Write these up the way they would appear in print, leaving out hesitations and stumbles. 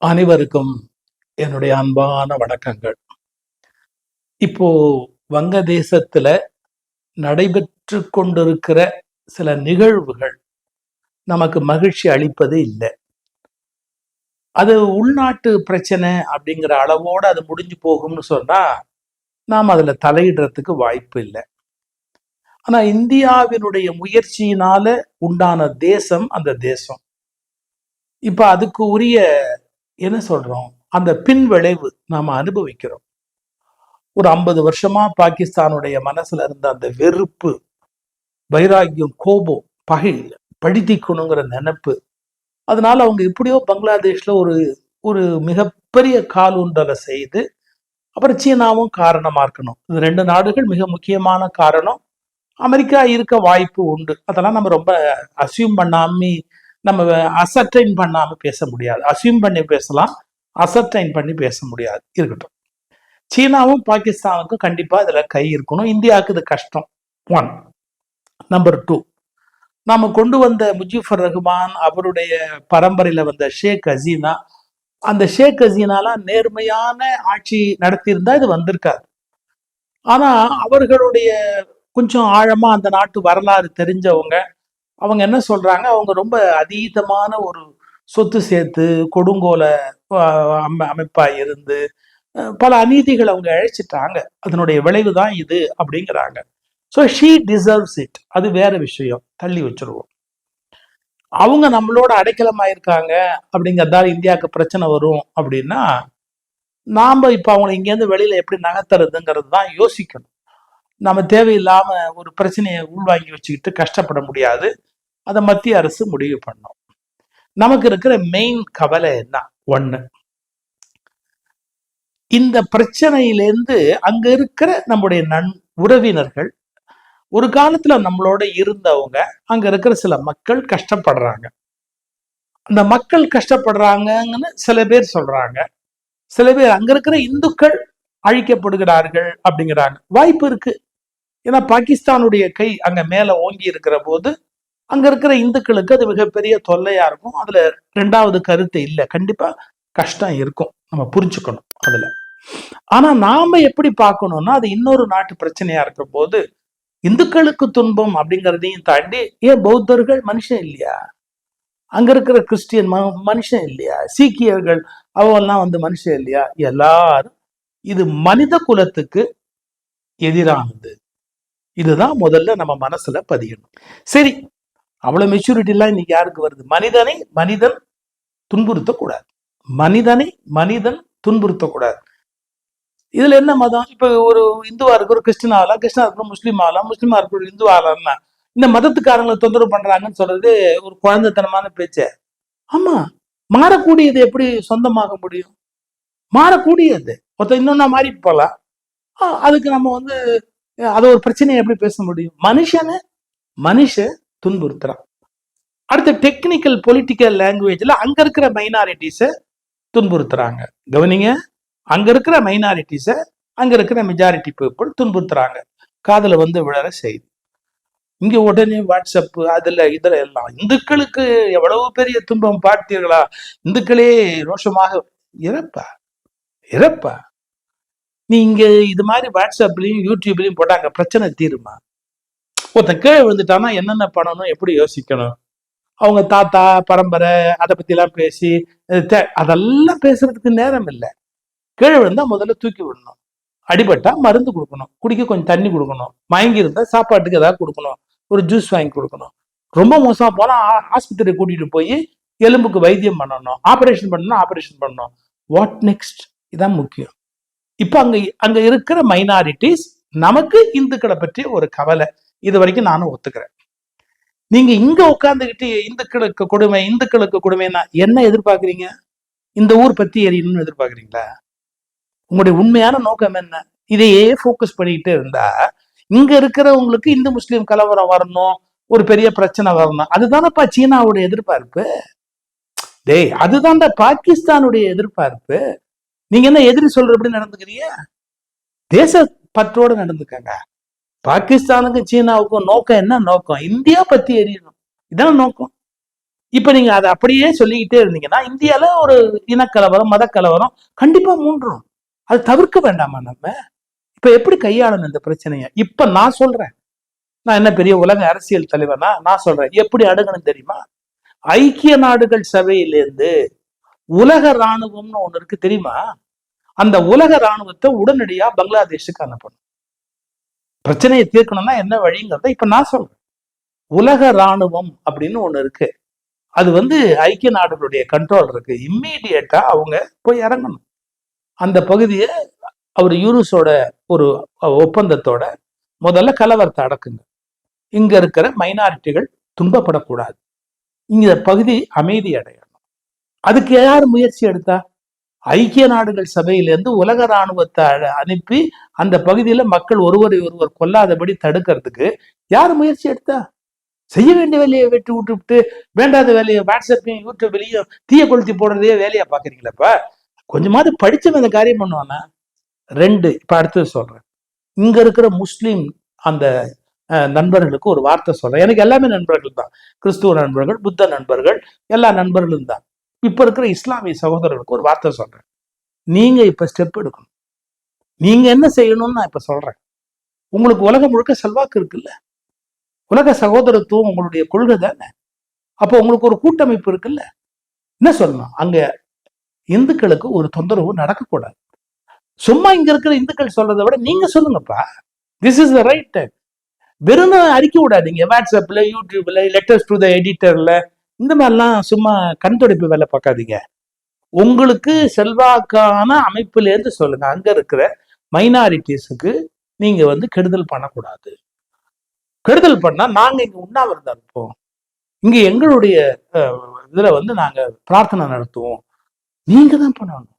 அனைவருக்கும் என்னுடைய அன்பான வணக்கங்கள். இப்போ வங்கதேசத்துல நடைபெற்று கொண்டிருக்கிற சில நிகழ்வுகள் நமக்கு மகிழ்ச்சி அளிப்பது இல்லை. அது உள்நாட்டு பிரச்சனை அப்படிங்கிற அளவோட அது முடிஞ்சு போகும்னு சொன்னா நாம் அதுல தலையிடுறதுக்கு வாய்ப்பு இல்லை. ஆனா இந்தியாவினுடைய முயற்சியினால உண்டான தேசம் அந்த தேசம். இப்ப அதுக்கு உரிய என்ன சொல்றோம், அந்த பின் விளைவு நாம அனுபவிக்கிறோம். ஒரு 50 வருஷமா பாகிஸ்தானுடைய மனசுல இருந்த அந்த வெறுப்பு, வைராக்கியம், கோபம், பகை, பழிதீக்கணுங்கிற நினைப்பு, அதனால அவங்க எப்படியோ பங்களாதேஷ்ல ஒரு ஒரு மிகப்பெரிய காலூன்றலை செய்து, அப்புறம் சீனாவும் காரணமா இருக்கணும். இது 2 நாடுகள் மிக முக்கியமான காரணம். அமெரிக்கா இருக்க வாய்ப்பு உண்டு. அதெல்லாம் நம்ம ரொம்ப அசியூம் பண்ணாம, நம்ம அசர்டைன் பண்ணாம பேச முடியாது. அசியூம் பண்ணி பேசலாம், அசர்டைன் பண்ணி பேச முடியாது. இருக்கட்டும். சீனாவும் பாகிஸ்தானுக்கும் கண்டிப்பா இதுல கை இருக்கணும். இந்தியாவுக்கு இது கஷ்டம். 1. நம்பர் 2, நாம கொண்டு வந்த முஜிபுர் ரஹ்மான், அவருடைய பரம்பரையில வந்த ஷேக் ஹசீனா, அந்த ஷேக் ஹசீனாலாம் நேர்மையான ஆட்சி நடத்தியிருந்தா இது வந்திருக்காது. ஆனா அவர்களுடைய கொஞ்சம் ஆழமா அந்த நாட்டு வரலாறு தெரிஞ்சவங்க, அவங்க என்ன சொல்றாங்க, அவங்க ரொம்ப அதீதமான ஒரு சொத்து சேர்த்து கொடுங்கோல அமைப்பா இருந்து பல அநீதிகள் அவங்க அழைச்சிட்டாங்க. அதனுடைய விளைவு தான் இது அப்படிங்கிறாங்க. So she deserves it. அது வேற விஷயம், தள்ளி வச்சிருவோம். அவங்க நம்மளோட அடைக்கலமாயிருக்காங்க அப்படிங்கிறதால இந்தியாவுக்கு பிரச்சனை வரும் அப்படின்னா, நாம இப்ப அவங்களை இங்கேருந்து வெளியில எப்படி நகர்த்துறதுங்கிறது தான் யோசிக்கணும். நம்ம தேவையில்லாம ஒரு பிரச்சனையை உள்வாங்கி வச்சுக்கிட்டு கஷ்டப்பட முடியாது. அதை மத்திய அரசு முடிவு பண்ணும். நமக்கு இருக்கிற மெயின் கவலை என்ன? 1, இந்த பிரச்சனையிலேருந்து அங்க இருக்கிற நம்முடைய உறவினர்கள், ஒரு காலத்துல நம்மளோட இருந்தவங்க, அங்க இருக்கிற சில மக்கள் கஷ்டப்படுறாங்க. அந்த மக்கள் கஷ்டப்படுறாங்கன்னு சில பேர் சொல்றாங்க. சில பேர் அங்க இருக்கிற இந்துக்கள் அழிக்கப்படுகிறார்கள் அப்படிங்கிறாங்க. வாய்ப்பு இருக்கு. ஏன்னா பாகிஸ்தானுடைய கை அங்க மேல ஓங்கி இருக்கிற போது அங்க இருக்கிற இந்துக்களுக்கு அது மிகப்பெரிய தொல்லையா இருக்கும். அதுல 2வது கருத்து இல்லை. கண்டிப்பா கஷ்டம் இருக்கும், நம்ம புரிஞ்சுக்கணும் அதுல. ஆனா நாம எப்படி பார்க்கணும்னா, அது இன்னொரு நாட்டு பிரச்சனையா இருக்கிற போது இந்துக்களுக்கு துன்பம் அப்படிங்கிறதையும் தாண்டி, ஏன் பௌத்தர்கள் மனுஷன் இல்லையா? அங்க இருக்கிற கிறிஸ்டியன் மனுஷன் இல்லையா? சீக்கியர்கள் அவெல்லாம் மனுஷன் இல்லையா? எல்லாரும் இது மனித குலத்துக்கு எதிரானது. இதுதான் முதல்ல நம்ம மனசுல பதியணும். சரி, அவ்வளவு மெச்சூரிட்டி எல்லாம் இன்னைக்கு யாருக்கு வருது? மனிதனை மனிதன் துன்புறுத்தக்கூடாது. மனிதனை மனிதன் துன்புறுத்தக்கூடாது. இதுல என்ன மதம்? இப்ப ஒரு இந்துவா இருக்கு ஒரு கிறிஸ்டின் ஆகலாம், கிறிஸ்டினா இருக்கிற முஸ்லீம் ஆகலாம், முஸ்லீமா இருக்கிற ஒரு இந்து ஆகலாம்னா இந்த மதத்துக்காரங்களை தொந்தரவு பண்றாங்கன்னு சொல்றது ஒரு குழந்தைத்தனமான பேச்சு. ஆமா, மாறக்கூடியது எப்படி சொந்தமாக முடியும்? மாறக்கூடியது ஒருத்தர் இன்னொன்னா மாறி போலாம். அதுக்கு நம்ம அதை ஒரு பிரச்சனையை எப்படி பேச முடியும்? மனுஷன் துன்புறுத்துறான். அடுத்த டெக்னிக்கல் பொலிட்டிக்கல் லாங்குவேஜ்ல அங்க இருக்கிற மைனாரிட்டிஸை துன்புறுத்துறாங்க. கவனிங்க, அங்க இருக்கிற மைனாரிட்டிஸை அங்க இருக்கிற மெஜாரிட்டி பீப்புள் துன்புறுத்துறாங்க. காதல விழற செய்தி. இங்க உடனே வாட்ஸ்அப் அதுல இதுல எல்லாம் இந்துக்களுக்கு எவ்வளவு பெரிய துன்பம் பார்த்தீர்களா, இந்துக்களே ரோஷமாக இறப்பா. நீ இங்க இது மாதிரி வாட்ஸ்அப்லயும் யூடியூப்லயும் போட்டாங்க பிரச்சனை தீருமா? ஒருத்தன் கீழே விழுந்துட்டானா என்னென்ன பண்ணணும், எப்படி யோசிக்கணும்? அவங்க தாத்தா பரம்பரை அதை பத்தி எல்லாம் பேசி அதெல்லாம் பேசுறதுக்கு நேரம் இல்லை. கீழே விழுந்தா முதல்ல தூக்கி விடணும். அடிபட்டா மருந்து கொடுக்கணும், குடிக்க கொஞ்சம் தண்ணி கொடுக்கணும், மயங்கி இருந்தா சாப்பாட்டுக்கு ஏதாவது கொடுக்கணும், ஒரு ஜூஸ் வாங்கி கொடுக்கணும். ரொம்ப மோசமா போனா ஆஸ்பத்திரி கூட்டிட்டு போய் எலும்புக்கு வைத்தியம் பண்ணணும், ஆபரேஷன் பண்ணணும். What next? இதான் முக்கியம். இப்ப அங்க இருக்கிற மைனாரிட்டிஸ், நமக்கு இந்துக்களை பற்றி ஒரு கவலை. இது வரைக்கும் நானும் ஒத்துக்கிறேன். நீங்க இங்க உட்கார்ந்துகிட்டு இந்துக்களுக்கு கொடுமைன்னா என்ன எதிர்பார்க்குறீங்க? இந்த ஊர் பத்தி எரியணும்னு எதிர்பார்க்குறீங்களா? உங்களுடைய உண்மையான நோக்கம் என்ன? இதையே போக்கஸ் பண்ணிக்கிட்டே இருந்தா இங்க இருக்கிறவங்களுக்கு இந்து முஸ்லீம் கலவரம் வரணும், ஒரு பெரிய பிரச்சனை வரணும். அதுதானப்பா சீனாவுடைய எதிர்பார்ப்பு. அதுதான்டா பாகிஸ்தானுடைய எதிர்பார்ப்பு. நீங்க என்ன எதிரி சொல்றபடி நடந்துக்கிறீங்க? தேச பற்றோடு நடந்துக்கங்க. பாகிஸ்தானுக்கும் சீனாவுக்கும் நோக்கம் என்ன? நோக்கம் இந்தியா பத்தி எரியணும். இதான் நோக்கம். இப்ப நீங்க அதை அப்படியே சொல்லிக்கிட்டே இருந்தீங்கன்னா இந்தியால ஒரு இனக்கலவரம் மத கலவரம் கண்டிப்பா மூன்றும். அது தவிர்க்க வேண்டாமா நம்ம? இப்ப எப்படி கையாளணும் இந்த பிரச்சனைய? இப்ப நான் சொல்றேன், நான் என்ன பெரிய உலக அரசியல் தலைவனா? நான் சொல்றேன் எப்படி அணுகணும் தெரியுமா? ஐக்கிய நாடுகள் சபையிலிருந்து உலக ராணுவம்னு ஒண்ணு இருக்கு தெரியுமா? அந்த உலக ராணுவத்தை உடனடியா பங்களாதேஷுக்கு அனுப்பணும். பிரச்சனையை தீர்க்கணும்னா என்ன வழிங்கிறத இப்ப நான் சொல்றேன். உலக ராணுவம் அப்படின்னு ஒண்ணு இருக்கு. அது ஐக்கிய நாடுகளுடைய கண்ட்ரோல் இருக்கு. இம்மீடியட்டா அவங்க போய் இறங்கணும் அந்த பகுதியை. அவர் யூனுஸோட ஒரு ஒப்பந்தத்தோட முதல்ல கலவரத்தை அடக்குங்க. இங்க இருக்கிற மைனாரிட்டிகள் துன்பப்படக்கூடாது, இந்த பகுதி அமைதி அடையணும். அதுக்கு யார் முயற்சி எடுத்தா? ஐக்கிய நாடுகள் சபையிலிருந்து உலக ராணுவத்தை அனுப்பி அந்த பகுதியில மக்கள் ஒருவரை ஒருவர் கொல்லாதபடி தடுக்கிறதுக்கு யார் முயற்சி எடுத்தா? செய்ய வேண்டிய வேலையை வெட்டி விட்டு வேண்டாத வேலையை வாட்ஸ்அப்பையும் யூடியூப்லையும் தீய கொளுத்தி போடுறதையே வேலையா பாக்குறீங்களப்ப? கொஞ்சமாவது படிச்சவன் இந்த காரியம் பண்ணுவானா? ரெண்டு, இப்ப அடுத்தது சொல்றேன். இங்க இருக்கிற முஸ்லீம் அந்த நண்பர்களுக்கு ஒரு வார்த்தை சொல்றேன். எனக்கு எல்லாமே நண்பர்கள் தான், கிறிஸ்துவ நண்பர்கள், புத்த நண்பர்கள், எல்லா நண்பர்களும் தான். இப்ப இருக்கிற இஸ்லாமிய சகோதரர்களுக்கு ஒரு வார்த்தை சொல்றேன். நீங்க இப்ப ஸ்டெப் எடுக்கணும். நீங்க என்ன செய்யணும்னு நான் இப்ப சொல்றேன். உங்களுக்கு உலகம் முழுக்க செல்வாக்கு இருக்குல்ல, உலக சகோதரத்துவம் உங்களுடைய கொள்கை தானே. அப்போ உங்களுக்கு ஒரு கூட்டமைப்பு இருக்குல்ல, என்ன சொல்லணும்? அங்க இந்துக்களுக்கு ஒரு தொந்தரவு நடக்கக்கூடாது. சும்மா இங்க இருக்கிற இந்துக்கள் சொல்றதை விட நீங்க சொல்லுங்கப்பா, this is the right time. வெறும் அறிக்கை விடாதீங்க வாட்ஸ்அப்ல, யூடியூப்ல, லெட்டர்ஸ் டு த எடிட்டர்ல, இந்த மாதிரிலாம் சும்மா கண் துடைப்பு வேலை பார்க்காதீங்க. உங்களுக்கு செல்வாக்கான அமைப்புல இருந்து சொல்லுங்க. அங்க இருக்கிற மைனாரிட்டிஸுக்கு நீங்க கெடுதல் பண்ணக்கூடாது. கெடுதல் பண்ணா நாங்க இங்க உண்ணாவிரதம் இருப்போம், இங்க எங்களுடைய இதுல நாங்க பிரார்த்தனை நடத்துவோம். நீங்க தான் பண்ணணும்.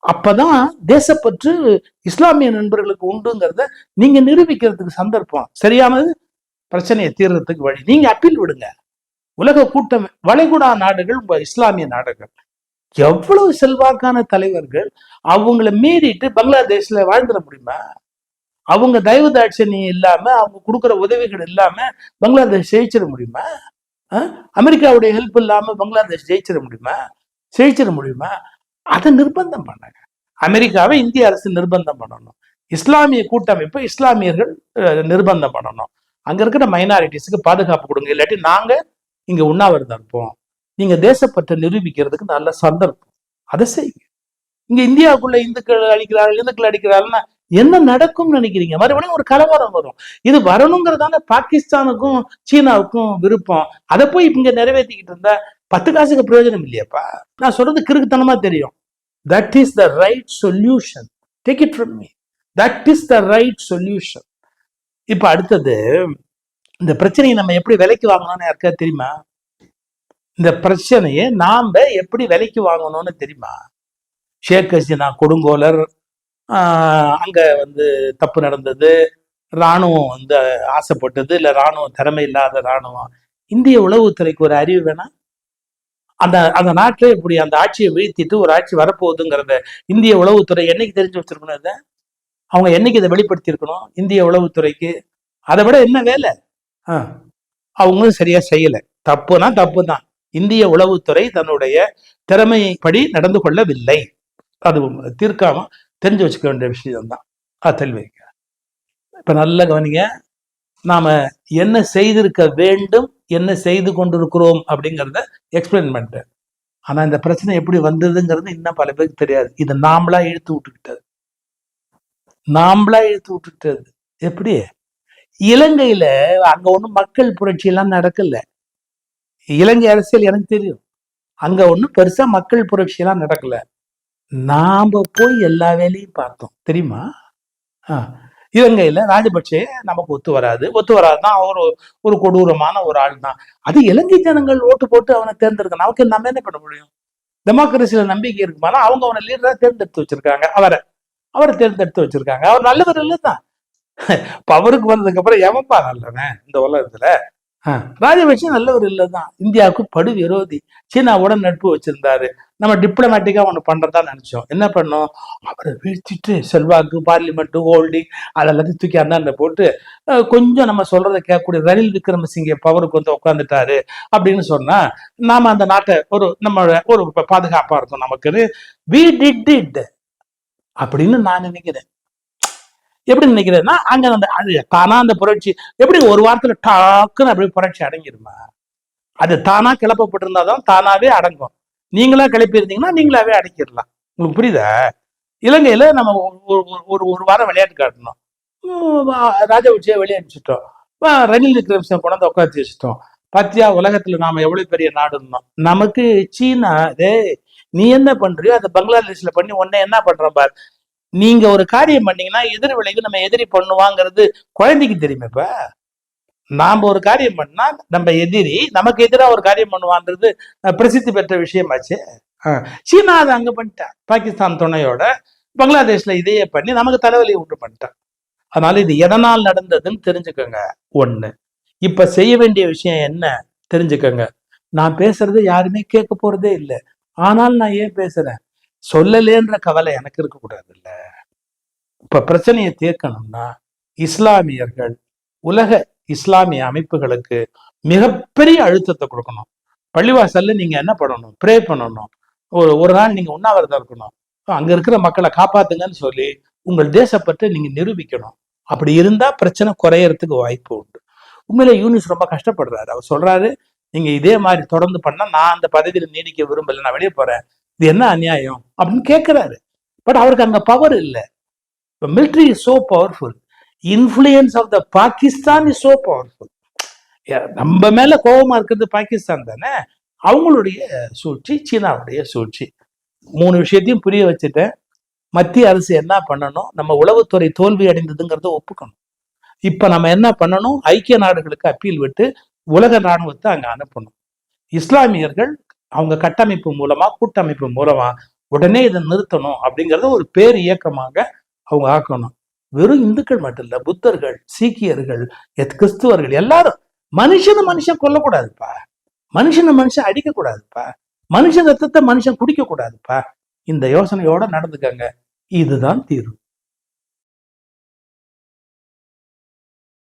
அப்பதான் தேசப்பற்று இஸ்லாமிய நண்பர்களுக்கு உண்டுங்கிறத நீங்க நிரூபிக்கிறதுக்கு சந்தர்ப்பம். சரியானது பிரச்சனையை தீர்றதுக்கு வழி. நீங்க அப்பீல் விடுங்க. உலக கூட்டம், வளைகுடா நாடுகள், இஸ்லாமிய நாடுகள், எவ்வளவு செல்வாக்கான தலைவர்கள் அவங்கள மீறிட்டு பங்களாதேஷ்ல வாழ்ந்துட முடியுமா? அவங்க தயவு தாட்சணியம் இல்லாம, அவங்க கொடுக்குற உதவிகள் இல்லாம பங்களாதேஷ் ஜெயிச்சிட முடியுமா? அமெரிக்காவுடைய ஹெல்ப் இல்லாம பங்களாதேஷ் ஜெயிச்சிட முடியுமா? ஜெயிச்சிட முடியுமா? அதை நிர்பந்தம் பண்ணாங்க. அமெரிக்காவை இந்திய அரசு நிர்பந்தம் பண்ணணும். இஸ்லாமிய கூட்டமைப்பை இஸ்லாமியர்கள் நிர்பந்தம் பண்ணணும். அங்க இருக்கிற மைனாரிட்டிஸுக்கு பாதுகாப்பு கொடுங்க, இல்லாட்டி நாங்க இங்க உண்ணாவிரதம் இருப்போம். நீங்க தேசப்பற்றை நிரூபிக்கிறதுக்கு நல்ல சந்தர்ப்பம், அதை செய்யுங்க. இங்க இந்தியாவுக்குள்ள இந்துக்கள் அடிக்கிறாள்னா என்ன நடக்கும்னு நினைக்கிறீங்க? மறுபடியும் ஒரு கலவரம் வரும். இது வரணுங்கிறதால பாகிஸ்தானுக்கும் சீனாவுக்கும் விருப்பம். அதை போய் இங்க நிறைவேற்றிக்கிட்டு இருந்தா 10 காசுக்கு பிரயோஜனம் இல்லையாப்பா? நான் சொல்றது கிறுக்குத்தனமா தெரியும். That is the right solution. Take it from me. That is the right solution. இப்ப அடுத்தது, இந்த பிரச்சனையை நம்ம எப்படி விலைக்கு வாங்கணும்னு யாருக்கா தெரியுமா? இந்த பிரச்சனையை நாம எப்படி விலைக்கு வாங்கணும்னு தெரியுமா? ஷேக் ஹசீனா கொடுங்கோலர், அங்க தப்பு நடந்தது, ராணுவம் ஆசைப்பட்டது, இல்ல ராணுவம் திறமை இல்லாத ராணுவம். இந்திய உளவுத்துறைக்கு ஒரு அறிவு வேணா? அந்த அந்த நாட்டில் இப்படி அந்த ஆட்சியை வீழ்த்திட்டு ஒரு ஆட்சி வரப்போகுதுங்கிறத இந்திய உளவுத்துறை என்னைக்கு தெரிஞ்சு வச்சிருக்கணும்? இதை அவங்க என்னைக்கு இதை வெளிப்படுத்தி இருக்கணும் இந்திய உளவுத்துறைக்கு? அதை விட என்ன வேலை? அவங்களும் சரியா செய்யல. தப்புனா தப்பு தான். இந்திய உளவுத்துறை தன்னுடைய திறமைப்படி நடந்து கொள்ளவில்லை. அது தீர்க்காம தெரிஞ்சு வச்சுக்க வேண்டிய விஷயம்தான். தெளிவு. இப்ப நல்ல கவனிங்க. நாம என்ன செய்திருக்க வேண்டும், என்ன செய்து கொண்டிருக்கிறோம் அப்படிங்கிறத எக்ஸ்பிளைன் பண்ணிட்டேன். ஆனா இந்த பிரச்சனை எப்படி வந்ததுங்கிறது இன்னும் பல பேருக்கு தெரியாது. இது நாமளா இழுத்து விட்டுக்கிட்டது. எப்படி? இலங்கையில அங்க ஒண்ணும் மக்கள் புரட்சி எல்லாம் நடக்கல. இலங்கை அரசியல் எனக்கு தெரியும். அங்க ஒண்ணும் பெருசா மக்கள் புரட்சி எல்லாம் நடக்கல. நாம போய் எல்லா வேலையும் பார்த்தோம், தெரியுமா? இலங்கையில ராஜபக்சே நமக்கு ஒத்து வராதுதான். அவர் ஒரு கொடூரமான ஒரு ஆள் தான். அது இலங்கை ஜனங்கள் ஓட்டு போட்டு அவனை தேர்ந்தெடுக்கணும். நமக்கு நம்ம என்ன பண்ண முடியும்? டெமோக்ரஸியில நம்பிக்கை இருக்குமானா அவங்க அவனை லீடரா தேர்ந்தெடுத்து வச்சிருக்காங்க. அவரை தேர்ந்தெடுத்து வச்சிருக்காங்க. அவர் நல்லவர் இல்லைதான். பவருக்கு வந்ததுக்கு அப்புறம் எவப்பா நல்லவன் இந்த உலகத்துல? ராஜபக்ஷ நல்லவர் இல்லதான், இந்தியாவுக்கு படு விரோதி, சீனாவோட நட்பு வச்சிருந்தாரு. நம்ம டிப்ளமேட்டிக்கா ஒண்ணு பண்றதா நினைச்சோம். என்ன பண்ணோம், அவரை வீழ்த்திட்டு செல்வாக்கு, பார்லிமெண்ட், ஹோல்டிங் அதெல்லாத்தையும் தூக்கி அண்ணாண்ட போட்டு கொஞ்சம் நம்ம சொல்றதை கேட்கக்கூடிய ரணில் விக்ரமசிங்கே பவருக்கு வந்து உட்காந்துட்டாரு அப்படின்னு சொன்னா நாம அந்த நாட்டை நம்ம ஒரு பாதுகாப்பா இருக்கும் நமக்கு. வி டிட் இட் அப்படின்னு நான் நினைக்கிறேன். எப்படி நினைக்கிறேன்னா அங்க அந்த அது தானா அந்த புரட்சி எப்படி ஒரு வாரத்துல டாக்குன்னு அப்படி புரட்சி அடங்கிருமா? அது தானா கிளப்பப்பட்டிருந்தாதான் தானாவே அடங்கும். நீங்களா கிளப்பி இருந்தீங்கன்னா நீங்களாவே அடக்கிடலாம். உங்களுக்கு புரியுதா? இலங்கையில நம்ம ஒரு வாரம் விளையாட்டு காட்டணும், ராஜபக்சே வெளியே அனுப்பிச்சிட்டோம், ரணில் விக்ரமசிங்க கொண்டாந்து உட்காந்து வச்சுட்டோம். பாத்தியா உலகத்துல நாம எவ்வளவு பெரிய நாடுன்னோம். நமக்கு சீனா நீ என்ன பண்றியோ அதை பங்களாதேஷ்ல பண்ணி உன்ன என்ன பண்ற பாரு. நீங்க ஒரு காரியம் பண்ணீங்கன்னா எதிர் விளைவு நம்ம எதிரி பண்ணுவாங்கிறது குழந்தைக்கு தெரியுமே. இப்ப நாம ஒரு காரியம் பண்ணா நம்ம எதிரி நமக்கு எதிராக ஒரு காரியம் பண்ணுவான்றது பிரசித்தி பெற்ற விஷயமாச்சு. சீனா அதை அங்க பண்ணிட்டான், பாகிஸ்தான் துணையோட பங்களாதேஷ்ல இதையே பண்ணி நமக்கு தலைவலியை உண்டு பண்ணிட்டான். அதனால இது எதனால் நடந்ததுன்னு தெரிஞ்சுக்கோங்க. ஒண்ணு, இப்ப செய்ய வேண்டிய விஷயம் என்ன தெரிஞ்சுக்கோங்க. நான் பேசுறது யாருமே கேட்க போறதே இல்லை. ஆனால் நான் ஏன் பேசுறேன், சொல்லலேன்ற கவலை எனக்கு இருக்க கூடாது இல்ல. இப்ப பிரச்சனையை தீர்க்கணும்னா இஸ்லாமியர்கள், உலக இஸ்லாமிய அமைப்புகளுக்கு மிகப்பெரிய அழுத்தத்தை கொடுக்கணும். பள்ளிவாசல்ல நீங்க என்ன பண்ணணும், ப்ரே பண்ணணும். ஒரு நாள் நீங்க உண்ணாவிரதம் இருக்கணும், அங்க இருக்கிற மக்களை காப்பாத்துங்கன்னு சொல்லி உங்கள் தேசப்பற்றை நீங்க நிரூபிக்கணும். அப்படி இருந்தா பிரச்சனை குறையறதுக்கு வாய்ப்பு உண்டு. உண்மையில யூனிஸ் ரொம்ப கஷ்டப்படுறாரு. அவர் சொல்றாரு, நீங்க இதே மாதிரி தொடர்ந்து பண்ணா நான் அந்த பதவியில நீடிக்க விரும்பல, நான் வெளியே போறேன், இது என்ன அநியாயம் அப்படின்னு கேட்கிறாரு. பட் அவருக்கு அங்க பவர் இல்லை. Military is so powerful, influence of the Pakistan is so powerful. நம்ம மேல கோபமா இருக்கிறது பாகிஸ்தான் தானே, அவங்களுடைய சூழ்ச்சி, சீனாவுடைய சூழ்ச்சி. 3 விஷயத்தையும் புரிய வச்சுட்டேன். மத்திய அரசு என்ன பண்ணணும், நம்ம உளவுத்துறை தோல்வி அடைந்ததுங்கிறத ஒப்புக்கணும். இப்ப நம்ம என்ன பண்ணணும், ஐக்கிய நாடுகளுக்கு அப்பீல் விட்டு உலக ராணுவத்தை அங்க அனுப்பணும். இஸ்லாமியர்கள் அவங்க கட்டமைப்பு மூலமா, கூட்டமைப்பு மூலமா உடனே இதை நிறுத்தணும் அப்படிங்கறத ஒரு பேர் இயக்கமாக அவங்க ஆக்கணும். வெறும் இந்துக்கள் மட்டும் இல்ல, புத்தர்கள், சீக்கியர்கள், கிறிஸ்துவர்கள் எல்லாரும். மனுஷன் கொல்லக்கூடாதுப்பா, மனுஷன் அடிக்க கூடாதுப்பா, மனுஷன் ரத்தத்தை மனுஷன் குடிக்க கூடாதுப்பா. இந்த யோசனையோட நடந்துக்கங்க. இதுதான் தீர்வு.